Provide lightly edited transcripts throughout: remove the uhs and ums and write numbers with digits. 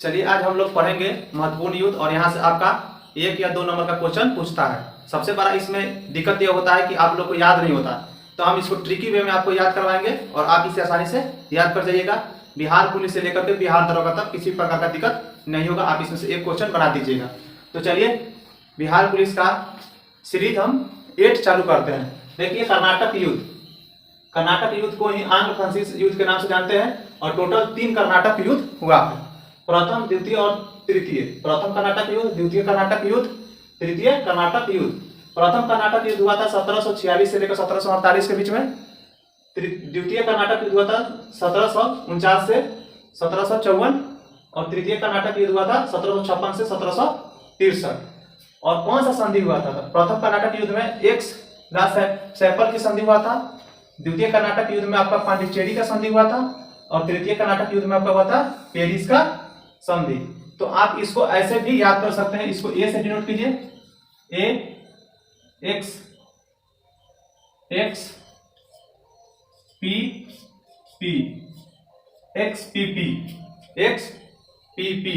चलिए आज हम लोग पढ़ेंगे महत्वपूर्ण युद्ध और यहाँ से आपका 1 या 2 नंबर का क्वेश्चन पूछता है। सबसे बड़ा इसमें दिक्कत ये होता है कि आप लोग को याद नहीं होता, तो हम इसको ट्रिकी वे में आपको याद करवाएंगे और आप इसे आसानी से याद कर जाइएगा। बिहार पुलिस से लेकर के बिहार दरोगा तक किसी प्रकार का दिक्कत नहीं होगा, आप इसमें से एक क्वेश्चन बना दीजिएगा। तो चलिए बिहार पुलिस का सीरीज हम 8 चालू करते हैं। देखिए कर्नाटक युद्ध, कर्नाटक युद्ध को ही आंध्र फ्रांसीसी युद्ध के नाम से जानते हैं और टोटल 3 कर्नाटक युद्ध हुआ है, प्रथम, द्वितीय और तृतीय। प्रथम कर्नाटक युद्ध, द्वितीय कर्नाटक युद्ध, तृतीय कर्नाटक युद्ध। प्रथम कर्नाटक युद्ध हुआ था 1746 से लेकर 1748 के बीच में। द्वितीय कर्नाटक युद्ध हुआ था 1749 से 1754 और तृतीय कर्नाटक युद्ध हुआ था 1756 से 1763। और कौन सा संधि हुआ था? प्रथम कर्नाटक युद्ध में एक सैपल की संधि हुआ था, द्वितीय कर्नाटक युद्ध में आपका पांडिचेरी का संधि हुआ था और तृतीय कर्नाटक युद्ध में आपका हुआ था पेरिस का संधि। तो आप इसको ऐसे भी याद कर सकते हैं, इसको ए से डिनोट कीजिए, A X X P P X P P X P P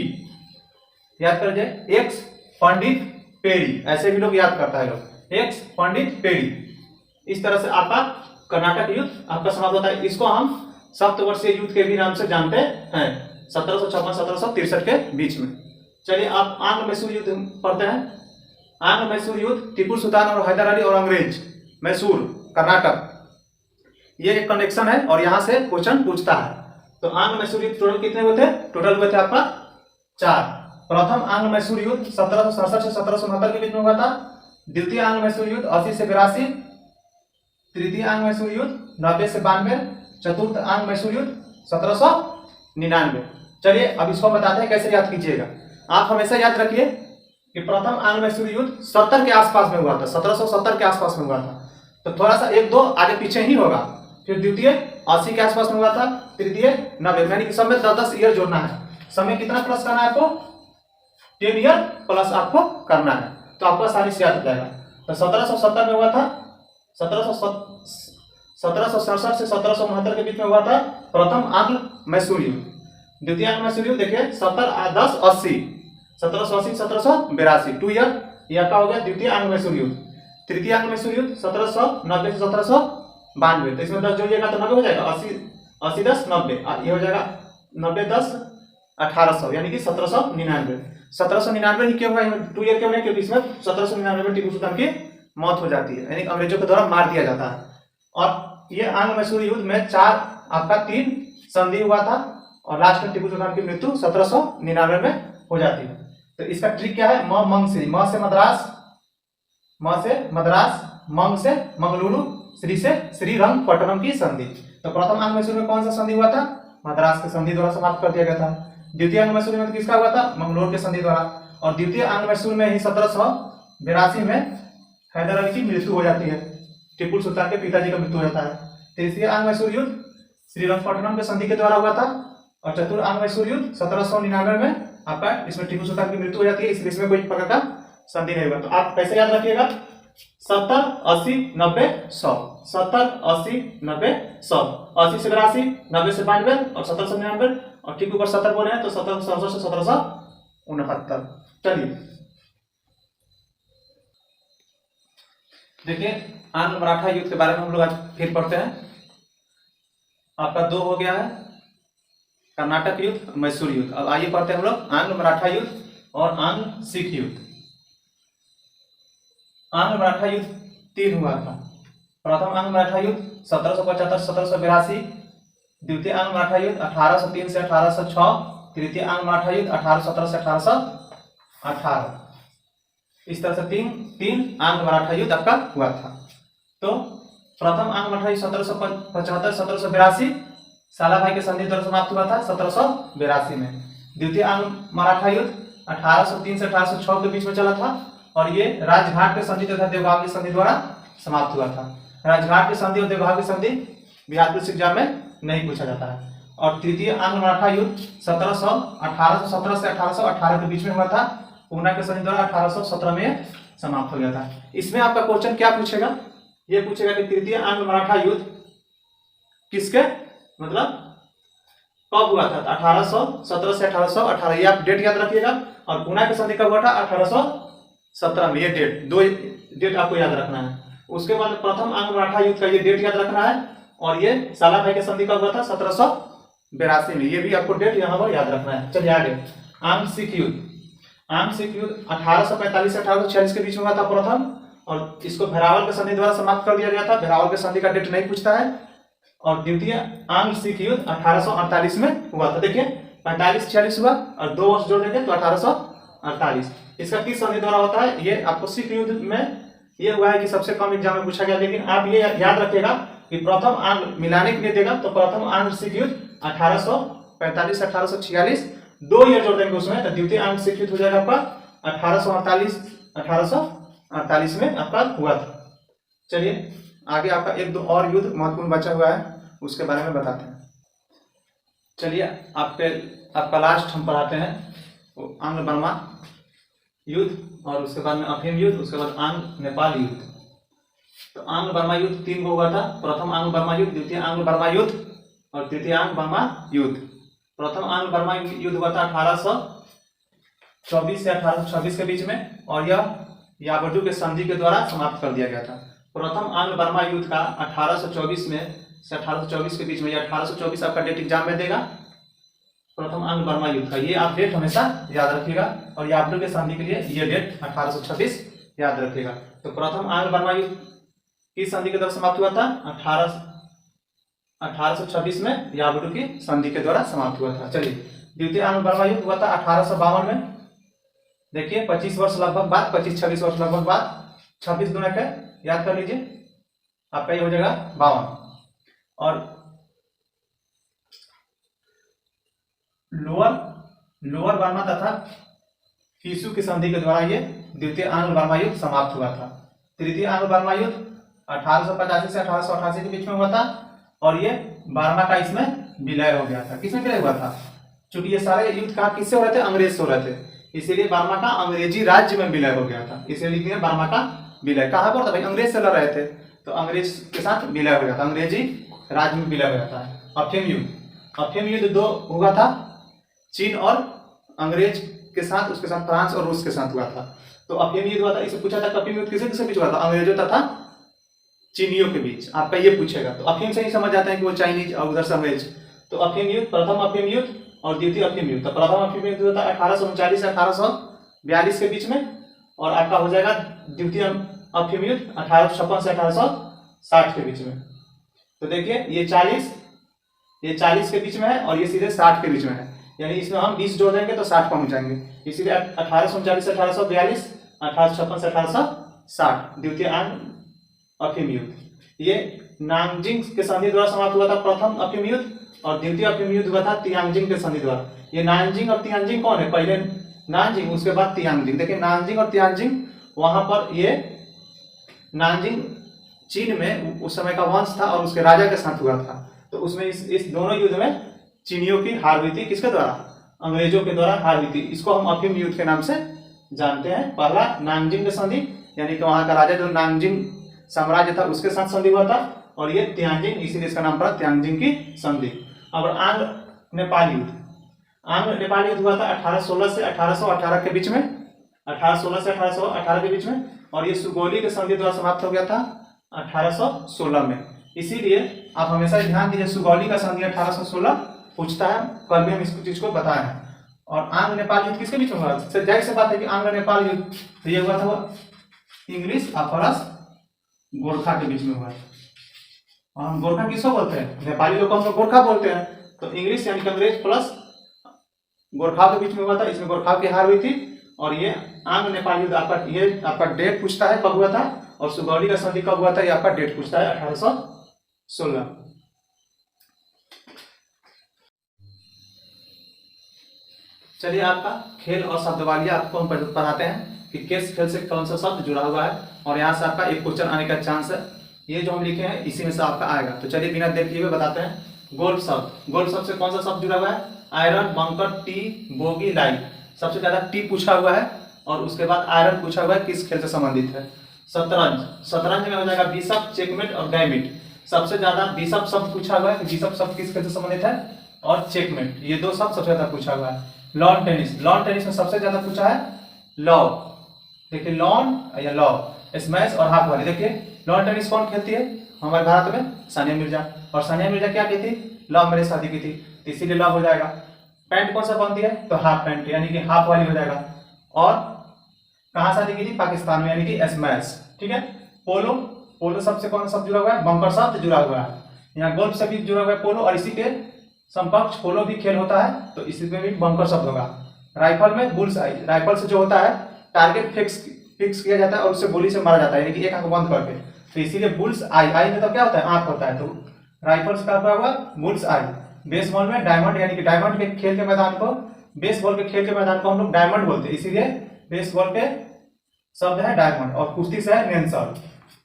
याद कर जाए। एक्स पंडित पेरी, ऐसे भी लोग याद करता है लोग, एक्स पंडित पेरी। इस तरह से आपका कर्नाटक युद्ध आपका समाप्त होता है। इसको हम सप्तवर्षीय युद्ध के भी नाम से जानते हैं, 1756-1763 के बीच में। चलिए आप आंग्ल मैसूर युद्ध पढ़ते हैं। आंग्ल मैसूर युद्ध टीपू सुल्तान और हैदर अली और अंग्रेज, मैसूर कर्नाटक, ये एक कनेक्शन है और यहां से क्वेश्चन पूछता है। तो आंग्ल मैसूर युद्ध टोटल कितने हुए थे? टोटल हुए थे आपका 4। प्रथम आंग्ल मैसूर युद्ध 1767 से 1769 के बीच में हुआ था। द्वितीय आंग्ल मैसूर युद्ध 80 से 82। तृतीय आंग्ल मैसूर युद्ध 90 से 92। चतुर्थ आंग्ल मैसूर युद्ध 1799। चलिए अब इसको बताते हैं कैसे याद कीजिएगा। आप हमेशा याद रखिए कि प्रथम आंग्ल मैसूर युद्ध 70 के आसपास में हुआ था, 1770 के आसपास में हुआ था, तो थोड़ा सा 1-2 आगे पीछे ही होगा। फिर द्वितीय 80 के आसपास में हुआ था, तृतीय 90, यानी कि सब में 10-10 ईयर जोड़ना है। समय कितना प्लस करना है आपको? 10 ईयर प्लस आपको करना है, तो आपको आसानी से याद हो जाएगा। तो 1770 में हुआ था, 1767 से 1769 के बीच में हुआ था प्रथम आंग्ल मैसूर युद्ध। द्वितीय आंग्ल मैसूर युद्ध देखिए 70-10-80, 1780 1782, 2 ईयर ये आपका हो गया द्वितीय आंग्ल मैसूर युद्ध। तृतीय आंग्ल मैसूर युद्ध 1790 से 1792, तो इसमें 10 जोड़िएगा तो 90 हो जाएगा, 80-10-90, ये हो जाएगा 90-10-1800, यानी कि 1799। 1799 ही क्यों हुआ? 2 ईयर क्यों नहीं? क्योंकि इसमें 1799 में टीपू सुल्तान की मौत हो जाती है, यानी अंग्रेजों के द्वारा मार दिया जाता है। और ये आंग्ल मैसूर युद्ध में 3 संधि हुआ था और लास्ट में टीपू सुल्तान की मृत्यु 1799 में हो जाती है। तो इसका ट्रिक क्या है? मंग श्री, म से मद्रास, म से मद्रास, मंग से मंगलुरु, श्री से श्रीरंगपट्टनम की संधि। तो प्रथम आंग्ल मैसूर में कौन सा संधि हुआ था? मद्रास की संधि द्वारा समाप्त कर दिया गया था। द्वितीय आंग्ल मैसूर में किसका हुआ था? मंगलोर के संधि द्वारा। और द्वितीय आंग्ल मैसूर में ही 1782 में हैदर अली की मृत्यु हो जाती है, टीपू सुल्तान के पिताजी का मृत्यु हो जाता है। तृतीय आंग्ल मैसूर युद्ध श्रीरंगपट्टनम के संधि के द्वारा हुआ था और चतुर्थ आंग्ल मैसूर युद्ध 1799 में आपका, इसमें टीपू सुल्तान की मृत्यु हो जाती है, इसलिए इसमें कोई प्रकार का संधि नहीं हुआ। तो आप कैसे याद रखिएगा? 70 80 90 100, 70 80 90 100, 80 से 82, 90 से 92 और 1799, और ठीक ऊपर 70 बोले हैं तो 1767 से 1769। चलिए देखिए आंग्ल मराठा युद्ध के बारे में हम लोग आज फिर पढ़ते हैं। आपका 2 हो गया है कर्नाटक युद्ध, मैसूर युद्ध। अब आइए पढ़ते हैं हम लोग आंग्ल मराठा युद्ध और आंग्ल सिख युद्ध। आंग्ल मराठा युद्ध 3 हुआ था। प्रथम आंग्ल मराठा युद्ध 1775 से 1782, द्वितीय आंग्ल मराठा युद्ध 1803 से 1806, तृतीय आंग्ल मराठा युद्ध 1817 से 1818। इस तरह से 3 आंग्ल मराठा युद्ध आपका हुआ था। तो प्रथम आंग्ल मराठा युद्ध 1775-1782 सालाभाई के संधि द्वारा समाप्त हुआ था 1782 में। द्वितीय आंग्ल मराठा युद्ध 1803 से 1806 के बीच में चला था और ये राजघाट के संधि तथा देवगांव की संधि द्वारा समाप्त हुआ था। राजघाट की संधि और देवगांव की संधि बिहार पुलिस एग्जाम में नहीं पूछा जाता है। और तृतीय आंग्ल मराठा युद्ध 1817 से 1818 के बीच में हुआ था, पूना के संधि द्वारा 1817 में समाप्त हो गया था। इसमें आपका क्वेश्चन क्या पूछेगा? ये पूछेगा कि तृतीय आंग्ल मराठा युद्ध किसके, मतलब कब हुआ था? 1817 से 1818, ये आप डेट याद रखिएगा। और पूना की संधि कब हुआ था? 1817 में। ये डेट, दो डेट आपको याद रखना है। उसके बाद प्रथम आंग्ल मराठा युद्ध का ये डेट याद रखना है। और ये सालाभाई की संधि कब हुआ था? 1782 में। ये भी आपको डेट यहाँ पर याद रखना है। चलिए आगे, आंग्ल सिख युद्ध। आंग्ल सिख युद्ध 1845 से 1846 के बीच में हुआ था प्रथम, और इसको भेरावल के संधि द्वारा समाप्त कर दिया गया था। भेरावल के संधि का डेट नहीं पूछता है। और द्वितीय आंग्ल सिख युद्ध 1848 में हुआ था। देखिए 45-46 हुआ और 2 वर्ष जोड़ देंगे तो 1848। इसका किस संधि द्वारा होता है? ये आपको सिख युद्ध में ये हुआ है कि सबसे कम एग्जाम में पूछा गया। लेकिन आप ये याद रखिएगा कि प्रथम आंग्ल मिलाने के लिए देगा तो प्रथम आंग्ल सिख युद्ध 1845 से 1846, 2 ईयर जोड़ देंगे उसमें, तो द्वितीय आंग्ल सिख युद्ध हो जाएगा आपका 1848 में आपका हुआ था। चलिए आगे आपका 1-2 और युद्ध महत्वपूर्ण बचा हुआ है, उसके बारे में बताते हैं। चलिए आपका लास्ट हम पढ़ाते हैं आंग्ल बर्मा युद्ध, और उसके बाद में अफीम युद्ध, उसके बाद आंग्ल नेपाल युद्ध। तो आंग्ल बर्मा युद्ध 3 को हुआ था। प्रथम आंग्ल बर्मा युद्ध, द्वितीय आंग्ल बर्मा युद्ध और तृतीय आंग्ल बर्मा युद्ध। प्रथम आंग्ल बर्मा युद्ध हुआ था 1824 से 1826 के बीच में, और यह याबडू के संधि के द्वारा समाप्त कर दिया गया था। प्रथम आंग्ल बर्मा युद्ध का 1824 में से 1824 के बीच में, 1824 आपका डेट एग्जाम में देगा। प्रथम आंग्ल बर्मा युद्ध का ये आप डेट हमेशा याद रखिएगा, और याबडू के संधि के लिए ये डेट 1826 याद रखिएगा। तो प्रथम आंग्ल बर्मा युद्ध किस संधि के द्वारा समाप्त हुआ था? 1826 में याबडू की संधि के द्वारा समाप्त हुआ था। चलिए द्वितीय आंग्ल बर्मा युद्ध हुआ था 1852 में। देखिए 25 वर्ष लगभग बाद, 25-26 वर्ष लगभग बाद, 26 गुना के याद कर लीजिए, आपका ये हो जाएगा 52। और लोअर बर्मा तथा कीसू की संधि के द्वारा ये द्वितीय आंग्ल बर्मा युद्ध समाप्त हुआ था। तृतीय आंग्ल बर्मा युद्ध 1885 से 1888 के बीच में हुआ था, और ये बर्मा का इसमें विलय हो गया था। किसमें विलय हुआ था? चूंकि ये सारे युद्ध कहा किससे हो रहे थे? अंग्रेज से हो रहे थे, इसीलिए बर्मा का अंग्रेजी राज्य में विलय हो गया था। इसलिए लिखते हैं बर्मा का विलय। कहाँ पर था भाई? अंग्रेज से लड़ रहे थे, तो अंग्रेज के साथ विलय हो गया था, अंग्रेजी राज्य में विलय हो जाता है। अफीम युद्ध, अफीम युद्ध 2 हुआ था, चीन और अंग्रेज के साथ, उसके साथ फ्रांस और रूस के साथ हुआ था। तो अफीम युद्ध हुआ था। इसे पूछा था अफीम युद्ध किसे किसके बीच हुआ था? अंग्रेजों तथा चीनियों के बीच, आपका ये पूछेगा। तो अफीम से ही समझ जाते हैं कि वो चाइनीज और उधर से अंग्रेज। तो अफीम युद्ध, प्रथम अफीम युद्ध और द्वितीय अफीम युद्ध। तो प्रथम अफीम युद्ध होता है 1839 से 1842 के बीच में, और आपका हो जाएगा द्वितीय अफीम युद्ध 1856 से 1860 के बीच में। तो देखिए ये 40 के बीच में है, और ये सीधे 60 के बीच में है, यानी इसमें हम 20 जोड़ देंगे तो 60 पहुंच जाएंगे। इसीलिए 1839 से 1842, 1856 से 1860 द्वितीय आंग्ल अफीम युद्ध। ये नानजिंग के संधि द्वारा समाप्त हुआ था प्रथम अफीम युद्ध, और द्वितीय अफीम युद्ध हुआ था तियांजिंग के संधि द्वारा। ये नानजिंग और तियांजिंग कौन है? पहले नानजिंग, उसके बाद तियांजिंग। देखिए नानजिंग और तियांजिंग, वहां पर ये नानजिंग चीन में उस समय का वंश था और उसके राजा के साथ हुआ था। तो उसमें इस दोनों युद्ध में चीनियों की हार हुई थी। किसके द्वारा? अंग्रेजों के द्वारा हार हुई थी। इसको हम अफीम युद्ध के नाम से जानते हैं। पहला नानजिंग संधि, यानी कि वहां का राजा जो नानजिंग साम्राज्य था उसके साथ संधि हुआ था, और ये तियांजिंग, इसीलिए इसका नाम पड़ा तियांजिंग की संधि। अब आंग्ल नेपाल युद्ध, आंग्ल नेपाल युद्ध हुआ था 1816 से 1818 के बीच में, 1816 से 1818 के बीच में, और ये सुगौली के संधि द्वारा समाप्त हो गया था 1816 में। इसीलिए आप हमेशा ध्यान दीजिए, सुगौली का संधि 1816 पूछता है, कल भी हम इस चीज को बताए हैं। और आंग्ल नेपाल युद्ध किसके बीच में हुआ? जाहिर सी बात है कि आंग्ल नेपाल युद्ध तो ये हुआ था इंग्लिश और फरस गोरखा के बीच में हुआ है। और हम गोरखा किसको बोलते हैं? नेपाली लोग को हम लोग गोरखा बोलते हैं। तो इंग्लिश यानी कि अंग्रेज प्लस गोरखा के बीच में हुआ था, इसमें गोरखा की हार हुई थी। और ये आंग्ल नेपाल युद्ध आपका डेट पूछता है कब हुआ था, और सुगौली का संधि कब हुआ था, ये आपका डेट पूछता है 1816। चलिए आपका खेल और शब्दवालिया आपको हम पढ़ाते हैं कि किस खेल से कौन सा शब्द जुड़ा हुआ है, और यहाँ से आपका एक क्वेश्चन आने का चांस है। ये जो हम लिखे हैं इसी में से आपका आएगा। तो चलिए बिना देखे हुए बताते हैं। गोल्फ शब्द, गोल्फ शब्द से कौन सा शब्द जुड़ा हुआ है? Iron, bunker, T, bogie, light. सबसे ज्यादा टी पूछा हुआ है, और उसके बाद आयरन पूछा हुआ है। किस खेल से संबंधित है? शतरंज, शतरंज में हो जाएगा बिशप, चेकमेट और गैमिट। सबसे ज्यादा बिशप शब्द पूछा हुआ है कि बिशप शब्द किस खेल से संबंधित है? और चेकमेट, ये दो शब्द सबसे ज्यादा पूछा हुआ है। लॉन टेनिस, लॉन टेनिस में सबसे ज्यादा पूछा है लॉव। देखिए लॉन या लॉव, स्मैश और हाफ वॉली। देखिए लॉन टेनिस कौन खेलती है हमारे भारत में? सानिया मिर्जा। और सानिया मिर्जा क्या की थी? लव मैरिज शादी की थी, इसीलिए लव हो जाएगा। पैंट कौन सा पहनती है? तो हाफ पैंट, यानी कि हाफ वाली हो जाएगा। और कहाँ शादी की थी? पाकिस्तान में, यानी कि स्मैश। ठीक है। पोलो, पोलो शब्द से कौन सा शब्द जुड़ा हुआ है? बम्पर शब्द जुड़ा हुआ है। यहाँ गोल्फ से भी जुड़ा हुआ है पोलो, और इसी के समकक्ष पोलो भी खेल होता है, तो इसी में भी बम्पर शब्द होगा। राइफल में बुल्स आई, राइफल से जो होता है टारगेट फिक्स किया जाता है और उससे गोली से मारा जाता है, यानी कि एक आंख बंद करके, तो इसीलिए बुल्स आई। आई में तो क्या होता है? आंख होता है, तो राइफल का क्या हुआ? बुल्स आई। बेसबॉल में डायमंड, यानी कि डायमंड के खेल के मैदान को, बेसबॉल के खेल के मैदान को हम लोग डायमंड बोलते हैं, इसीलिए बेसबॉल के शब्द है डायमंड। और कुश्ती से है नेंसल।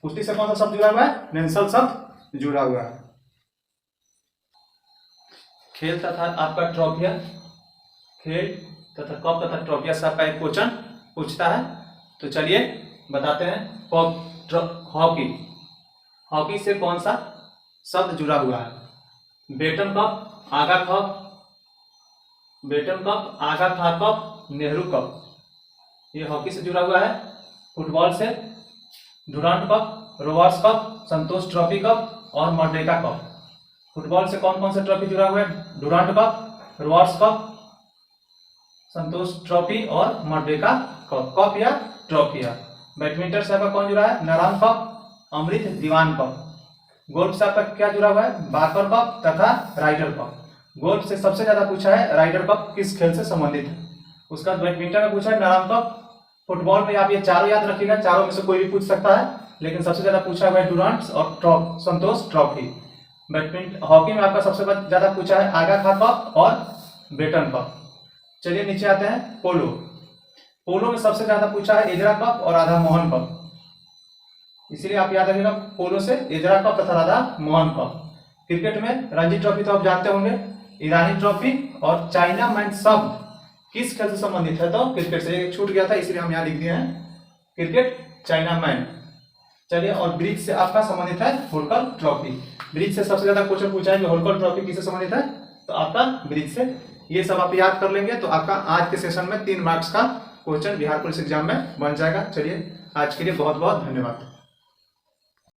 कुश्ती से कौन सा शब्द जुड़ा हुआ है? नेंसल शब्द जुड़ा हुआ है। खेल तथा आपका ट्रॉफिया, खेल तथा कप तथा ट्रॉफिया से आपका एक क्वेश्चन पूछता है, तो चलिए बताते हैं। हॉकी, हॉकी से कौन सा शब्द जुड़ा हुआ है? बेटन कप, आगा कप, बेटन कप, आगा खा कप, नेहरू कप, ये हॉकी से जुड़ा हुआ है। फुटबॉल से डुरांड कप, रोवर्स कप, संतोष ट्रॉफी कप और मर्डेका कप। फुटबॉल से कौन कौन सा ट्रॉफी जुड़ा हुआ है? डुरांड कप, रोवर्स कप, संतोष ट्रॉफी और मर्डेका कप। कप या ट्रॉफिया। बैडमिंटन से आपका कौन जुड़ा है? नारायण कप, अमृत दीवान कप। गोल्फ से आपका क्या जुड़ा हुआ है? बाकर कप तथा राइडर कप। गोल्फ से सबसे ज्यादा पूछा है राइडर कप किस खेल से संबंधित है। उसका बैडमिंटन में पूछा है नारायण कप। फुटबॉल में आप ये चारों याद रखिएगा, चारों में से कोई भी पूछ सकता है, लेकिन सबसे ज्यादा पूछा हुआ है डुरांड और संतोष ट्रॉफी। बैडमिंटन, हॉकी में आपका सबसे ज्यादा पूछा है आगा खा कप और बेटन कप। चलिए नीचे आते हैं। पोलो, पोलो में सबसे ज्यादा पूछा है एजरा कप और राधा मोहन कप, इसीलिए आप याद रखिएगा पोलो से एजरा कप तथा राधा मोहन कप। क्रिकेट में रणजी ट्रॉफी तो आप जानते होंगे, ईरानी ट्रॉफी और चाइना मैन शब्द किस खेल से संबंधित है? तो क्रिकेट से, एक छूट गया था इसलिए हम यहाँ लिख दिए हैं क्रिकेट, चाइना मैन। चलिए, और ब्रिज से आपका संबंधित है होलकर ट्रॉफी। ब्रिज से सबसे ज्यादा क्वेश्चन पूछा है कि होलकर ट्रॉफी किससे संबंधित है? तो आपका ब्रिज से। ये सब आप याद कर लेंगे तो आपका आज के सेशन में 3 मार्क्स का क्वेश्चन बिहार पुलिस एग्जाम में बन जाएगा। चलिए आज के लिए बहुत बहुत धन्यवाद।